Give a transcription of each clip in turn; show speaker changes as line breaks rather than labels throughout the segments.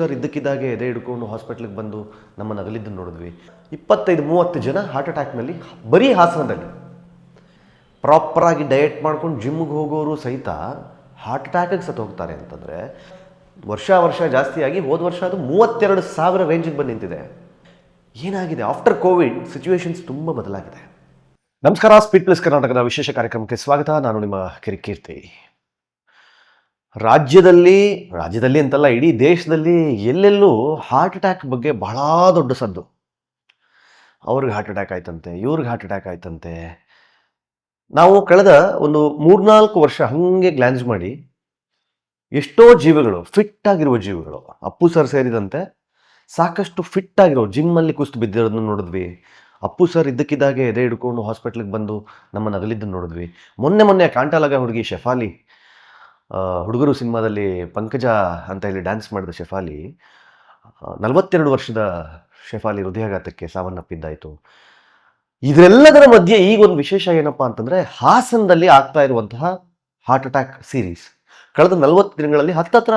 Sir ಇದ್ದಕ್ಕಿದ್ದಾಗೆ ಎದೆ ಹಿಡ್ಕೊಂಡು ಹಾಸ್ಪಿಟ್ಲಿಗೆ ಬಂದು ನಮ್ಮನ್ನು ಅಗಲಿದ್ದನ್ನು ನೋಡಿದ್ವಿ. 25-30 ಜನ ಹಾರ್ಟ್ ಅಟ್ಯಾಕ್ನಲ್ಲಿ ಬರೀ ಹಾಸನದಲ್ಲಿ ಪ್ರಾಪರಾಗಿ ಡಯಟ್ ಮಾಡ್ಕೊಂಡು ಜಿಮ್ಗೆ ಹೋಗೋರು ಸಹಿತ ಹಾರ್ಟ್ ಅಟ್ಯಾಕಿಗೆ ಸತ್ತು ಹೋಗ್ತಾರೆ ಅಂತಂದರೆ ವರ್ಷ ಜಾಸ್ತಿಯಾಗಿ ಹೋದ ವರ್ಷ ಅದು 32,000 ರೇಂಜಿಗೆ ಬಂದು ನಿಂತಿದೆ. ಏನಾಗಿದೆ? ಆಫ್ಟರ್ ಕೋವಿಡ್ ಸಿಚುವೇಶನ್ಸ್ ತುಂಬ ಬದಲಾಗಿದೆ. ನಮಸ್ಕಾರ, ಸ್ಪೀಡ್ ಪ್ಲಸ್ ಕರ್ನಾಟಕದ ವಿಶೇಷ ಕಾರ್ಯಕ್ರಮಕ್ಕೆ ಸ್ವಾಗತ. ನಾನು ನಿಮ್ಮ ಕಿರಿಕೀರ್ತಿ. ರಾಜ್ಯದಲ್ಲಿ ಅಂತಲ್ಲ, ಇಡೀ ದೇಶದಲ್ಲಿ ಎಲ್ಲೆಲ್ಲೂ ಹಾರ್ಟ್ ಅಟ್ಯಾಕ್ ಬಗ್ಗೆ ಬಹಳ ದೊಡ್ಡ ಸದ್ದು. ಅವ್ರಿಗೆ ಹಾರ್ಟ್ ಅಟ್ಯಾಕ್ ಆಯ್ತಂತೆ, ಇವ್ರಿಗೆ ಹಾರ್ಟ್ ಅಟ್ಯಾಕ್ ಆಯ್ತಂತೆ. ನಾವು ಕಳೆದ ಒಂದು 3-4 ವರ್ಷ ಹಾಗೆ ಗ್ಲಾನ್ಸ್ ಮಾಡಿ ಎಷ್ಟೋ ಜೀವಗಳು, ಫಿಟ್ ಆಗಿರುವ ಜೀವಗಳು, ಅಪ್ಪು ಸರ್ ಸೇರಿದಂತೆ ಸಾಕಷ್ಟು ಫಿಟ್ ಆಗಿರೋ ಜಿಮ್ಮಲ್ಲಿ ಕುಸ್ತು ಬಿದ್ದಿರೋದನ್ನು ನೋಡಿದ್ವಿ. ಅಪ್ಪು ಸರ್ ಇದ್ದಕ್ಕಿದ್ದಾಗೆ ಎದೆ ಹಿಡ್ಕೊಂಡು ಹಾಸ್ಪಿಟ್ಲಿಗೆ ಬಂದು ನಮ್ಮನ್ನು ಅಗಲಿದ್ದನ್ನು ನೋಡಿದ್ವಿ. ಮೊನ್ನೆ ಕಾಂಟಾಲಗ ಹುಡುಗಿ ಶೆಫಾಲಿ, ಹುಡುಗರು ಸಿನಿಮಾದಲ್ಲಿ ಪಂಕಜ ಅಂತ ಹೇಳಿ ಡ್ಯಾನ್ಸ್ ಮಾಡಿದ ಶೆಫಾಲಿ, 42 ವರ್ಷದ ಶೆಫಾಲಿ ಹೃದಯಾಘಾತಕ್ಕೆ ಸಾವನ್ನಪ್ಪಿದ್ದಾಯಿತು. ಇದೆಲ್ಲದರ ಮಧ್ಯೆ ಈಗ ಒಂದು ವಿಶೇಷ ಏನಪ್ಪಾ ಅಂತಂದರೆ, ಹಾಸನದಲ್ಲಿ ಆಗ್ತಾ ಇರುವಂತಹ ಹಾರ್ಟ್ ಅಟ್ಯಾಕ್ ಸೀರೀಸ್. ಕಳೆದ 40 ದಿನಗಳಲ್ಲಿ ಹತ್ತತ್ರ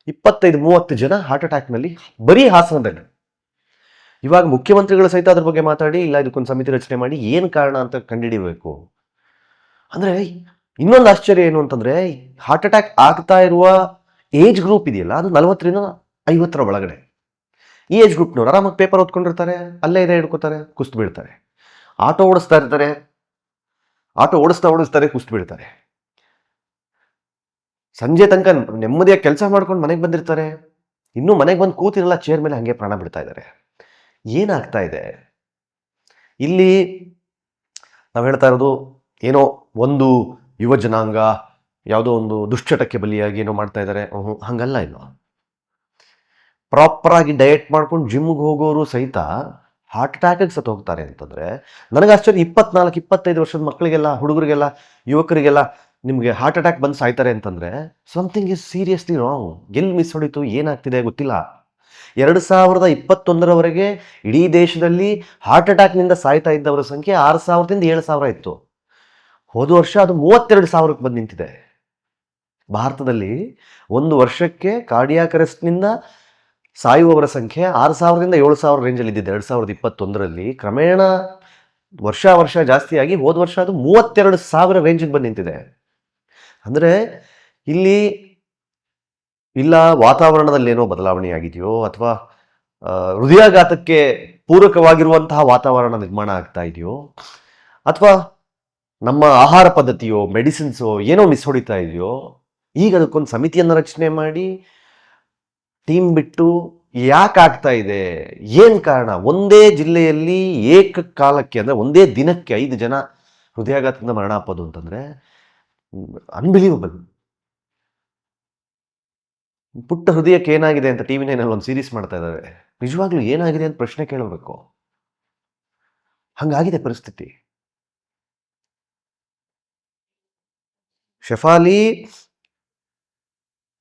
25-30 ಜನ ಹಾರ್ಟ್ ಅಟ್ಯಾಕ್ನಲ್ಲಿ ಬರೀ ಹಾಸನದಲ್ಲಿ. ಇವಾಗ ಮುಖ್ಯಮಂತ್ರಿಗಳು ಸಹಿತ ಅದ್ರ ಬಗ್ಗೆ ಮಾತಾಡಿ, ಇಲ್ಲ ಇದಕ್ಕೊಂದು ಸಮಿತಿ ರಚನೆ ಮಾಡಿ ಏನು ಕಾರಣ ಅಂತ ಕಂಡುಹಿಡಿಯಬೇಕು. ಅಂದರೆ ಇನ್ನೊಂದು ಆಶ್ಚರ್ಯ ಏನು ಅಂತಂದರೆ, ಹಾರ್ಟ್ ಅಟ್ಯಾಕ್ ಆಗ್ತಾ ಇರುವ ಏಜ್ ಗ್ರೂಪ್ ಇದೆಯಲ್ಲ, ಅದು 40-50 ಒಳಗಡೆ. ಈ ಏಜ್ ಗ್ರೂಪ್ನವ್ರು ಆರಾಮಾಗಿ ಪೇಪರ್ ಓದ್ಕೊಂಡಿರ್ತಾರೆ, ಅಲ್ಲೇ ಇದೆ ಹಿಡ್ಕೋತಾರೆ, ಕುಸ್ತು ಬೀಳ್ತಾರೆ. ಆಟೋ ಓಡಿಸ್ತಾರೆ, ಕುಸ್ತು ಬೀಳ್ತಾರೆ. ಸಂಜೆ ತನಕ ನೆಮ್ಮದಿಯಾಗಿ ಕೆಲಸ ಮಾಡ್ಕೊಂಡು ಮನೆಗೆ ಬಂದಿರ್ತಾರೆ, ಇನ್ನೂ ಮನೆಗೆ ಬಂದು ಕೂತಿರಲ್ಲ, ಚೇರ್ ಮೇಲೆ ಹಾಗೆ ಪ್ರಾಣ ಬಿಡ್ತಾ ಇದ್ದಾರೆ. ಏನಾಗ್ತಾ ಇದೆ ಇಲ್ಲಿ? ನಾವು ಹೇಳ್ತಾ ಇರೋದು ಏನೋ ಒಂದು ಯುವ ಜನಾಂಗ ಯಾವುದೋ ಒಂದು ದುಶ್ಚಟಕ್ಕೆ ಬಲಿಯಾಗಿ ಏನೋ ಮಾಡ್ತಾ ಇದ್ದಾರೆ, ಹಂಗಲ್ಲ. ಇನ್ನು ಪ್ರಾಪರಾಗಿ ಡಯಟ್ ಮಾಡ್ಕೊಂಡು ಜಿಮ್ಗೆ ಹೋಗೋರು ಸಹಿತ ಹಾರ್ಟ್ ಅಟ್ಯಾಕಿಗೆ ಸತ್ತು ಹೋಗ್ತಾರೆ ಅಂತಂದರೆ ನನಗೆ ಆಶ್ಚರ್ಯ. 24-25 ವರ್ಷದ ಮಕ್ಕಳಿಗೆಲ್ಲ, ಹುಡುಗರಿಗೆಲ್ಲ, ಯುವಕರಿಗೆಲ್ಲ ನಿಮಗೆ ಹಾರ್ಟ್ ಅಟ್ಯಾಕ್ ಬಂದು ಸಾಯ್ತಾರೆ ಅಂತಂದರೆ ಸಮಥಿಂಗ್ ಈಸ್ ಸೀರಿಯಸ್ಲಿ ರಾಂಗ್. ಎಲ್ಲಿ ಮಿಸ್ ಹೊಡಿತು, ಏನಾಗ್ತಿದೆ ಗೊತ್ತಿಲ್ಲ. 2021ರವರೆಗೆ ಇಡೀ ದೇಶದಲ್ಲಿ ಹಾರ್ಟ್ ಅಟ್ಯಾಕ್ನಿಂದ ಸಾಯ್ತಾ ಇದ್ದವರ ಸಂಖ್ಯೆ 6,000ದಿಂದ 7,000 ಇತ್ತು. ಹೋದ ವರ್ಷ ಅದು 32,000ಕ್ಕೆ ಬಂದು ನಿಂತಿದೆ. ಭಾರತದಲ್ಲಿ ಒಂದು ವರ್ಷಕ್ಕೆ ಕಾರ್ಡಿಯಾಕ್ ಅರೆಸ್ಟ್ನಿಂದ ಸಾಯುವವರ ಸಂಖ್ಯೆ 6,000ದಿಂದ 7,000 ರೇಂಜಲ್ಲಿ ಇದ್ದಿದೆ 2021ರಲ್ಲಿ. ಕ್ರಮೇಣ ವರ್ಷ ಜಾಸ್ತಿಯಾಗಿ ಹೋದ ವರ್ಷ ಅದು 32,000 ರೇಂಜಿಗೆ ಬಂದು ನಿಂತಿದೆ. ಅಂದರೆ ಇಲ್ಲಿ ಇಲ್ಲ ವಾತಾವರಣದಲ್ಲಿ ಏನೋ ಬದಲಾವಣೆ ಆಗಿದೆಯೋ, ಅಥವಾ ಹೃದಯಾಘಾತಕ್ಕೆ ಪೂರಕವಾಗಿರುವಂತಹ ವಾತಾವರಣ ನಿರ್ಮಾಣ ಆಗ್ತಾ ಇದೆಯೋ, ಅಥವಾ ನಮ್ಮ ಆಹಾರ ಪದ್ಧತಿಯೋ, ಮೆಡಿಸಿನ್ಸೋ ಏನೋ ಮಿಸ್ ಹೊಡಿತಾ ಇದೆಯೋ. ಈಗ ಅದಕ್ಕೊಂದು ಸಮಿತಿಯನ್ನು ರಚನೆ ಮಾಡಿ ಟೀಮ್ ಬಿಟ್ಟು ಯಾಕೆ ಆಗ್ತಾ ಇದೆ, ಏನು ಕಾರಣ? ಒಂದೇ ಜಿಲ್ಲೆಯಲ್ಲಿ ಏಕಕಾಲಕ್ಕೆ, ಅಂದರೆ ಒಂದೇ ದಿನಕ್ಕೆ 5 ಜನ ಹೃದಯಾಘಾತದಿಂದ ಮರಣ ಆಗೋದು ಅಂತಂದರೆ ಅನ್ಬಿಲೀವಬಲ್. ಪುಟ್ಟ ಹೃದಯಕ್ಕೆ ಏನಾಗಿದೆ ಅಂತ TV9 ಒಂದು ಸೀರೀಸ್ ಮಾಡ್ತಾ ಇದ್ದಾರೆ. ನಿಜವಾಗ್ಲೂ ಏನಾಗಿದೆ ಅಂತ ಪ್ರಶ್ನೆ ಕೇಳಬೇಕು. ಹಂಗಾಗಿದೆ ಪರಿಸ್ಥಿತಿ. ಶೆಫಾಲಿ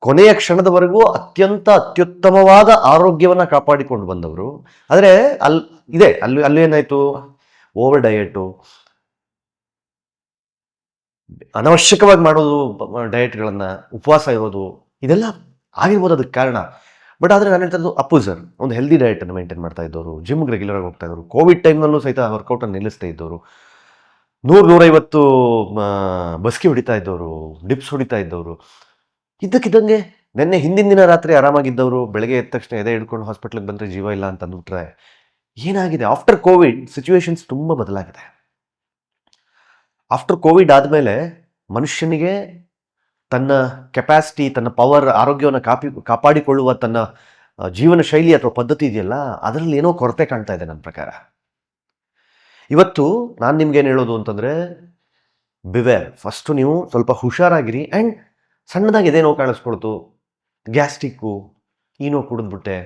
ಕೊನೆಯ ಕ್ಷಣದವರೆಗೂ ಅತ್ಯುತ್ತಮವಾದ ಆರೋಗ್ಯವನ್ನು ಕಾಪಾಡಿಕೊಂಡು ಬಂದವರು. ಆದರೆ ಅಲ್ಲಿ ಏನಾಯಿತು? ಓವರ್ ಡಯಟು, ಅನವಶ್ಯಕವಾಗಿ ಮಾಡೋದು ಡಯಟ್ಗಳನ್ನು, ಉಪವಾಸ ಇರೋದು, ಇದೆಲ್ಲ ಆಗಿರ್ಬೋದು ಅದಕ್ಕೆ ಕಾರಣ. ಬಟ್ ಆದರೆ ನಾನು ಹೇಳ್ತಾ ಇರೋದು, ಅಪ್ಪು ಸರ್ ಒಂದು ಹೆಲ್ದಿ ಡಯಟನ್ನು ಮೇಂಟೈನ್ ಮಾಡ್ತಾ ಇದ್ದವರು, ಜಿಮ್ಗೆ ರೆಗ್ಯುಲರ್ ಆಗಿ ಹೋಗ್ತಾ ಇದ್ದವರು, ಕೋವಿಡ್ ಟೈಮ್ನಲ್ಲೂ ಸಹಿತ ವರ್ಕೌಟನ್ನು ನಿಲ್ಲಿಸ್ತಾ ಇದ್ದವರು, 100-150 ಬಸ್ಕಿ ಹೊಡಿತಾ ಇದ್ದವರು, ಡಿಪ್ಸ್ ಹೊಡಿತಾ ಇದ್ದವರು. ಇದ್ದಕ್ಕಿದ್ದಂಗೆ ಹಿಂದಿನ ದಿನ ರಾತ್ರಿ ಆರಾಮಾಗಿದ್ದವರು ಬೆಳಗ್ಗೆ ಎದ್ದ ತಕ್ಷಣ ಎದೆ ಹಿಡ್ಕೊಂಡು ಹಾಸ್ಪಿಟ್ಲಿಗೆ ಬಂದರೆ ಜೀವ ಇಲ್ಲ ಅಂತ ಅಂದ್ಬಿಟ್ರೆ ಏನಾಗಿದೆ? ಆಫ್ಟರ್ ಕೋವಿಡ್ ಸಿಚುವೇಶನ್ಸ್ ತುಂಬ ಬದಲಾಗಿದೆ. ಆಫ್ಟರ್ ಕೋವಿಡ್ ಆದಮೇಲೆ ಮನುಷ್ಯನಿಗೆ ತನ್ನ ಕೆಪಾಸಿಟಿ, ತನ್ನ ಪವರ್, ಆರೋಗ್ಯವನ್ನು ಕಾಪಾಡಿಕೊಳ್ಳುವ ತನ್ನ ಜೀವನ ಶೈಲಿ ಅಥವಾ ಪದ್ಧತಿ ಇದೆಯಲ್ಲ, ಅದರಲ್ಲಿ ಏನೋ ಕೊರತೆ ಕಾಣ್ತಾ ಇದೆ ನನ್ನ ಪ್ರಕಾರ. ಇವತ್ತು ನಾನು ನಿಮ್ಗೇನು ಹೇಳೋದು ಅಂತಂದರೆ, ಬಿವೇರ್. ಫಸ್ಟು ನೀವು ಸ್ವಲ್ಪ ಹುಷಾರಾಗಿರಿ. ಆ್ಯಂಡ್ ಸಣ್ಣದಾಗಿ ಎದೆ ನೋವು ಕಾಣಿಸ್ಕೊಳ್ತು, ಗ್ಯಾಸ್ಟಿಕ್ಕು, ಏನೋ ಕುಡಿದ್ಬಿಟ್ಟೆ,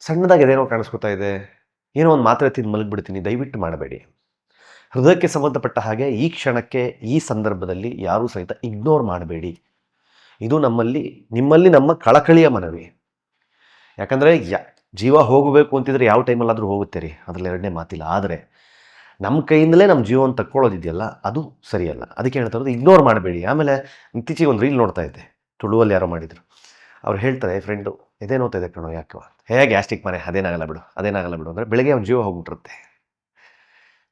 ಸಣ್ಣದಾಗಿ ಎದೆ ನೋವು ಕಾಣಿಸ್ಕೊತಾ ಇದೆ, ಏನೋ ಒಂದು ಮಾತ್ರೆ ತಿಂದು ಮಲಗಿಬಿಡ್ತೀನಿ, ದಯವಿಟ್ಟು ಮಾಡಬೇಡಿ. ಹೃದಯಕ್ಕೆ ಸಂಬಂಧಪಟ್ಟ ಹಾಗೆ ಈ ಕ್ಷಣಕ್ಕೆ, ಈ ಸಂದರ್ಭದಲ್ಲಿ ಯಾರೂ ಸಹಿತ ಇಗ್ನೋರ್ ಮಾಡಬೇಡಿ. ಇದು ನಿಮ್ಮಲ್ಲಿ ನಮ್ಮ ಕಳಕಳಿಯ ಮನವಿ. ಯಾಕಂದರೆ ಜೀವ ಹೋಗಬೇಕು ಅಂತಿದ್ರೆ ಯಾವ ಟೈಮಲ್ಲಾದರೂ ಹೋಗುತ್ತೆ ರೀ, ಅದರಲ್ಲಿ ಎರಡನೇ ಮಾತಿಲ್ಲ. ಆದರೆ ನಮ್ಮ ಕೈಯಿಂದಲೇ ನಮ್ಮ ಜೀವವನ್ನು ತಕ್ಕೊಳ್ಳೋದಿದೆಯಲ್ಲ, ಅದು ಸರಿಯಲ್ಲ. ಅದಕ್ಕೆ ಹೇಳ್ತಾ ಇರೋದು, ಇಗ್ನೋರ್ ಮಾಡಬೇಡಿ. ಆಮೇಲೆ ಇತ್ತೀಚೆಗೆ ಒಂದು ರೀಲ್ ನೋಡ್ತಾ ಇದ್ದೆ, ತುಳುವಲ್ಲಿ ಯಾರೋ ಮಾಡಿದರು. ಅವ್ರು ಹೇಳ್ತಾರೆ ಫ್ರೆಂಡು, ಇದೇ ನೋಡ್ತಾ ಇದೆ ಕಣೋ ಯಾಕೋ, ಹೇಗೆ ಗ್ಯಾಸ್ಟ್ರಿಕ್ ಮನೆ ಅದೇನಾಗಲ್ಲ ಬಿಡು ಅಂದರೆ ಬೆಳಗ್ಗೆ ಅವ್ನ ಜೀವ ಹೋಗ್ಬಿಟ್ಟಿರುತ್ತೆ,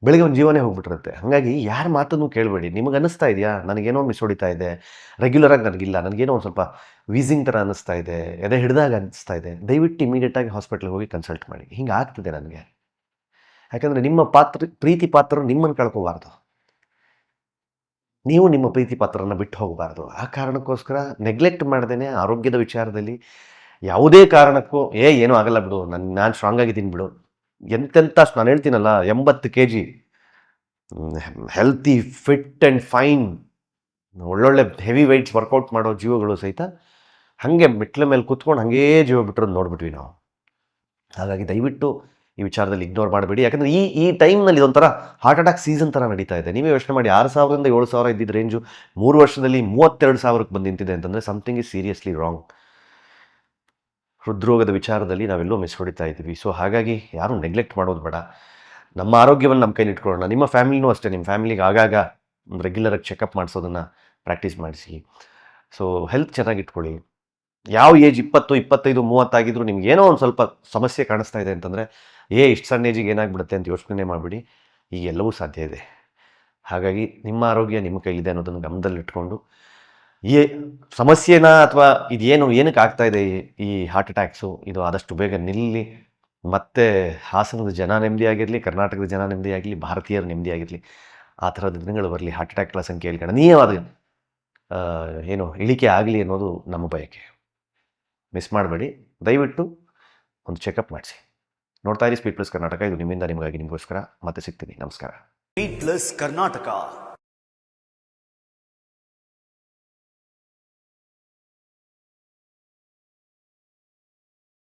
ಬೆಳಗ್ಗೆ ಒಂದು ಜೀವನೇ ಹೋಗ್ಬಿಟ್ಟಿರುತ್ತೆ. ಹಾಗಾಗಿ ಯಾರ ಮಾತನ್ನು ಕೇಳಬೇಡಿ. ನಿಮಗೆ ಅನ್ನಿಸ್ತಾ ಇದೆಯಾ ನನಗೇನೋ ಮಿಸ್ ಹೊಡಿತಾ ಇದೆ, ರೆಗ್ಯುಲರಾಗಿ ನನಗಿಲ್ಲ, ನನಗೇನೋ ಒಂದು ಸ್ವಲ್ಪ ವೀಸಿಂಗ್ ಥರ ಅನ್ನಿಸ್ತಾ ಇದೆ, ಎದೆ ಹಿಡಿದಾಗ ಅನ್ನಿಸ್ತಾ ಇದೆ, ದಯವಿಟ್ಟು ಇಮಿಡಿಯೇಟಾಗಿ ಹಾಸ್ಪಿಟ್ಲಿಗೆ ಹೋಗಿ ಕನ್ಸಲ್ಟ್ ಮಾಡಿ. ಹಿಂಗೆ ಆಗ್ತಿದೆ ನನಗೆ. ಯಾಕಂದರೆ ನಿಮ್ಮ ಪ್ರೀತಿ ಪಾತ್ರರು ನಿಮ್ಮನ್ನು ಕಳ್ಕೋಬಾರ್ದು, ನೀವು ನಿಮ್ಮ ಪ್ರೀತಿ ಪಾತ್ರರನ್ನು ಬಿಟ್ಟು ಹೋಗಬಾರ್ದು. ಆ ಕಾರಣಕ್ಕೋಸ್ಕರ ನೆಗ್ಲೆಕ್ಟ್ ಮಾಡ್ದೇ ಆರೋಗ್ಯದ ವಿಚಾರದಲ್ಲಿ ಯಾವುದೇ ಕಾರಣಕ್ಕೂ ಏನೂ ಆಗಲ್ಲ ಬಿಡು, ನಾನು ಸ್ಟ್ರಾಂಗ್ ಆಗಿದ್ದೀನಿ ಬಿಡು, ಎಂತೆಂಥ ನಾನು ಹೇಳ್ತೀನಲ್ಲ 80 kg healthy fit and fine ಒಳ್ಳೊಳ್ಳೆ ಹೆವಿ ವೆಯ್ಟ್ಸ್ ವರ್ಕೌಟ್ ಮಾಡೋ ಜೀವಗಳು ಸಹಿತ ಹಾಗೆ ಮೆಟ್ಲ ಮೇಲೆ ಕೂತ್ಕೊಂಡು ಹಾಗೇ ಜೀವ ಬಿಟ್ಟಿರೋದು ನೋಡ್ಬಿಟ್ವಿ ನಾವು. ಹಾಗಾಗಿ ದಯವಿಟ್ಟು ಈ ವಿಚಾರದಲ್ಲಿ ಇಗ್ನೋರ್ ಮಾಡಬೇಡಿ. ಯಾಕಂದರೆ ಈ ಟೈಮ್ನಲ್ಲಿ ಇದೊಂಥರ ಹಾರ್ಟ್ ಅಟ್ಯಾಕ್ ಸೀಸನ್ ಥರ ನಡೀತಾ ಇದೆ. ನೀವೇ ಯೋಚನೆ ಮಾಡಿ, 6,000ರಿಂದ 7,000 ಇದ್ದಿದ್ದ ರೇಂಜು 3 ವರ್ಷದಲ್ಲಿ 32,000ಕ್ಕೆ ಬಂದು ನಿಂತಿದೆ ಅಂತಂದರೆ ಸಮಥಿಂಗ್ ಇಸ್ ಸೀರಿಯಸ್ಲಿ ರಾಂಗ್. ಹೃದ್ರೋಗದ ವಿಚಾರದಲ್ಲಿ ನಾವೆಲ್ಲೋ ಮಿಸ್ ಹೊಡಿತಾ ಇದ್ದೀವಿ. ಸೊ ಹಾಗಾಗಿ ಯಾರೂ ನೆಗ್ಲೆಕ್ಟ್ ಮಾಡೋದು ಬೇಡ. ನಮ್ಮ ಆರೋಗ್ಯವನ್ನು ನಮ್ಮ ಕೈಲಿ ಇಟ್ಕೊಳ್ಳೋಣ. ನಿಮ್ಮ ಫ್ಯಾಮಿಲಿನೂ ಅಷ್ಟೇ, ನಿಮ್ಮ ಫ್ಯಾಮಿಲಿಗೆ ಆಗಾಗ ರೆಗ್ಯುಲರಾಗಿ ಚೆಕಪ್ ಮಾಡಿಸೋದನ್ನು ಪ್ರಾಕ್ಟೀಸ್ ಮಾಡಿಸಿ. ಸೊ ಹೆಲ್ತ್ ಚೆನ್ನಾಗಿ ಇಟ್ಕೊಳ್ಳಿ. ಯಾವ ಏಜ್ 20, 25, 30 ಆಗಿದ್ರು ನಿಮ್ಗೆ ಏನೋ ಒಂದು ಸ್ವಲ್ಪ ಸಮಸ್ಯೆ ಕಾಣಿಸ್ತಾ ಇದೆ ಅಂತಂದರೆ ಇಷ್ಟು ಸಣ್ಣ ಏಜಿಗೆ ಏನಾಗ್ಬಿಡುತ್ತೆ ಅಂತ ಯೋಚನೆ ಮಾಡಿಬಿಡಿ. ಈಗ ಎಲ್ಲವೂ ಸಾಧ್ಯ ಇದೆ. ಹಾಗಾಗಿ ನಿಮ್ಮ ಆರೋಗ್ಯ ನಿಮ್ಮ ಕೈಲಿದೆ ಅನ್ನೋದನ್ನು ಗಮನದಲ್ಲಿಟ್ಕೊಂಡು ಈ ಸಮಸ್ಯೆನ ಅಥವಾ ಏನಕ್ಕೆ ಆಗ್ತಾ ಇದೆ ಈ ಹಾರ್ಟ್ ಅಟ್ಯಾಕ್ಸು, ಇದು ಆದಷ್ಟು ಬೇಗ ನಿಲ್ಲಿ. ಮತ್ತು ಹಾಸನದ ಜನ ನೆಮ್ಮದಿಯಾಗಿರಲಿ, ಕರ್ನಾಟಕದ ಜನ ನೆಮ್ಮದಿಯಾಗಲಿ, ಭಾರತೀಯರು ನೆಮ್ಮದಿಯಾಗಿರಲಿ. ಆ ಥರದ ದಿನಗಳು ಬರಲಿ. ಹಾರ್ಟ್ ಅಟ್ಯಾಕ್ಗಳ ಸಂಖ್ಯೆಯಲ್ಲಿ ಗಣನೀಯವಾದ ಇಳಿಕೆ ಆಗಲಿ ಅನ್ನೋದು ನಮ್ಮ ಬಯಕೆ. ಮಿಸ್ ಮಾಡಬೇಡಿ. ದಯವಿಟ್ಟು ಒಂದು ಚೆಕಪ್ ಮಾಡಿಸಿ. ನೋಡ್ತಾ ಇರಿ ಸ್ಪೀಡ್ ಪ್ಲಸ್ ಕರ್ನಾಟಕ. ಇದು ನಿಮ್ಮಿಂದ ನಿಮಗಾಗಿ, ನಿಮಗೋಸ್ಕರ. ಮತ್ತೆ ಸಿಗ್ತೀನಿ. ನಮಸ್ಕಾರ.
Speed plus Karnataka.